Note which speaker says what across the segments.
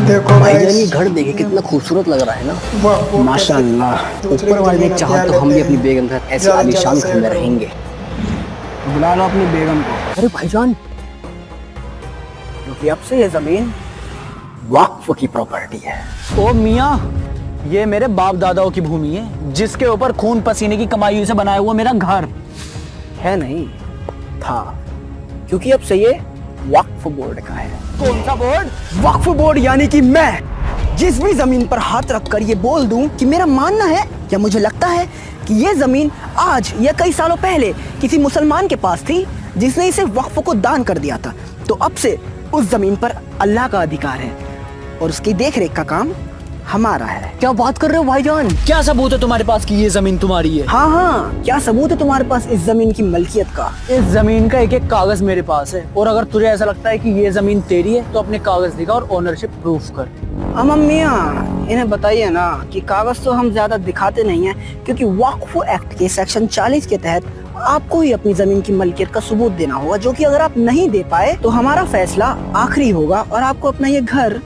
Speaker 1: देखो
Speaker 2: भाईजान ये घर देखे कितना खूबसूरत लग रहा है ना, माशाल्लाह। ऊपर वाले ने चाहा तो हम भी अपनी बेगम के साथ ऐसे आलीशान घर में रहेंगे।
Speaker 3: बुला लो अपनी बेगम को।
Speaker 2: अरे भाईजान, क्योंकि अब से ये जमीन वक्फ की प्रॉपर्टी है।
Speaker 3: ओ मियाँ, ये मेरे बाप दादाओं की भूमि है, जिसके ऊपर खून पसीने की कमाई से बनाया हुआ मेरा घर
Speaker 2: है। नहीं था, क्योंकि अब से ये वक्फ बोर्ड का है।
Speaker 3: कौन सा बोर्ड?
Speaker 2: वक्फ बोर्ड यानी कि मैं जिस भी जमीन पर हाथ रखकर ये बोल दूं कि मेरा मानना है या मुझे लगता है कि ये जमीन आज या कई सालों पहले किसी मुसलमान के पास थी, जिसने इसे वक्फ को दान कर दिया था, तो अब से उस जमीन पर अल्लाह का अधिकार है और उसकी देखरेख का काम हमारा है।
Speaker 3: क्या बात कर रहे हो भाईजान? क्या सबूत है तुम्हारे पास कि ये जमीन तुम्हारी है?
Speaker 2: हाँ हाँ, क्या सबूत है तुम्हारे पास इस जमीन की मलकियत का?
Speaker 3: इस जमीन का एक एक कागज मेरे पास है, और अगर तुझे ऐसा लगता है कि ये जमीन तेरी है तो अपने कागज दिखा और ओनरशिप प्रूफ कर।
Speaker 2: मियाँ, इन्हें बताइए ना कि कागज तो हम ज्यादा दिखाते नहीं हैं, क्योंकि वक्फ एक्ट के सेक्शन 40 के तहत आपको ही अपनी जमीन की मलकियत का सबूत देना होगा, जो कि अगर आप नहीं दे पाए तो हमारा फैसला आखिरी होगा और आपको अपना ये घर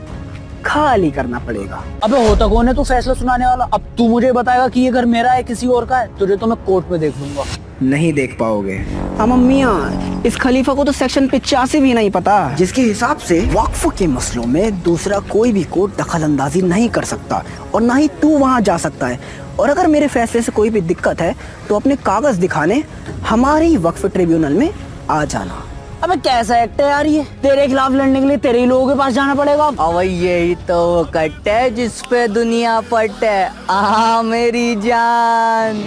Speaker 2: खाली करना पड़ेगा।
Speaker 3: अबे होता कौन है तू फैसला सुनाने वाला? अब तू मुझे बताएगा कि ये घर मेरा है किसी और का है? तुझे तो मैं कोर्ट में देख लूंगा।
Speaker 2: नहीं देख पाओगे। मियाँ, इस खलीफा को तो सेक्शन 85 भी नहीं पता, जिसके हिसाब से वक्फ के मसलों में दूसरा कोई भी कोर्ट दखल अंदाजी नहीं कर सकता और ना ही तू वहाँ जा सकता है। और अगर मेरे फैसले से कोई भी दिक्कत है तो अपने कागज दिखाने हमारे ही वक्फ ट्रिब्यूनल में आ जाना।
Speaker 3: अबे कैसा एक्ट है यार ये? तेरे खिलाफ लड़ने के लिए तेरे ही लोगों के पास जाना पड़ेगा।
Speaker 4: अब यही तो कट है जिस पे दुनिया पट है। आ मेरी जान।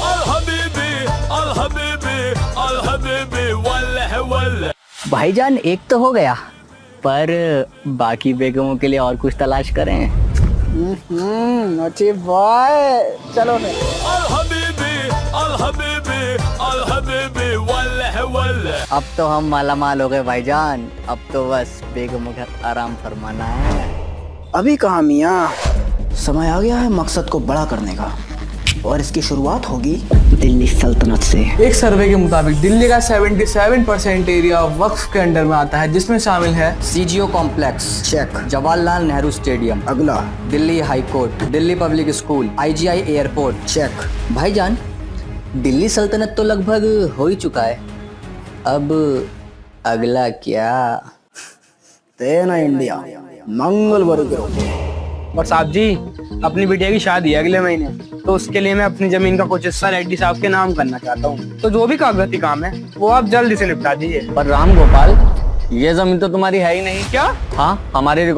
Speaker 5: अल हबीबी, अल हबीबी, अल हबीबी, वल्लह वल्लह।
Speaker 4: भाईजान एक तो हो गया, पर बाकी बेगमों के लिए और कुछ तलाश करें।
Speaker 2: अच्छी बॉय, चलो ना।
Speaker 5: अल हबीबी, अल हबीबी, अल हबीबी, वल्लह वल्लह।
Speaker 4: अब तो हम मालामाल हो गए भाईजान, अब तो बस बेगमों का आराम फरमाना है।
Speaker 2: अभी कहाँ मियाँ, समय आ गया है मकसद को बड़ा करने का, और इसकी शुरुआत होगी दिल्ली सल्तनत से।
Speaker 6: एक सर्वे के मुताबिक दिल्ली का 77% एरिया वक्फ के अंडर में आता है, जिसमें शामिल है
Speaker 4: CGO complex
Speaker 2: check,
Speaker 4: Jawaharlal Nehru stadium,
Speaker 2: अगला
Speaker 4: Delhi high court, Delhi public school, IGI airport.
Speaker 2: Check.
Speaker 4: भाईजान दिल्ली सल्तनत तो लगभग हो ही चुका है, अब अगला क्या?
Speaker 2: तेना इंडिया मंगल वर्ग।
Speaker 6: और साहब जी, अपनी बिटिया की शादी है अगले महीने, तो उसके लिए मैं अपनी जमीन का कुछ हिस्सा रेड्डी साहब के नाम करना चाहता हूँ, तो जो भी कागजाती काम है वो आप जल्दी से निपटा दीजिए।
Speaker 4: पर राम गोपाल, ये जमीन तो तुम्हारी है ही नहीं।
Speaker 6: क्या?
Speaker 4: हाँ, हमारे